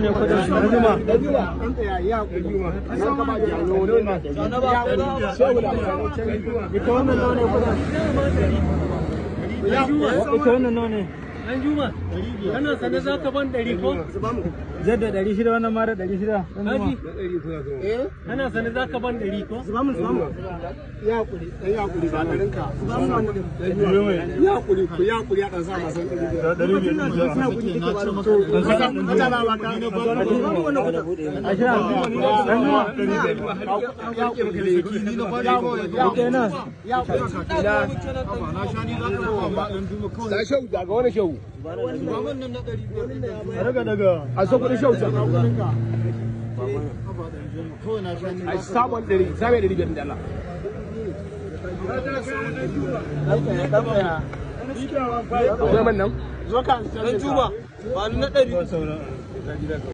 ne kudin An juma, kana sanar za ka ban 100 ko? Jadda 600 wannan mara 600. Haji, kana sanar za ka ban 100 ko? Zuba mu. Ya hakuri, ba ɗarinka. Zuba mu wannan. Ya hakuri, ya ɗan sa masan 100. Daga. A so kudin shauta. Ai sabon 100, sabai 500 da Allah. Akwai man nan? Zo ka Dan juma, ba ni na 100.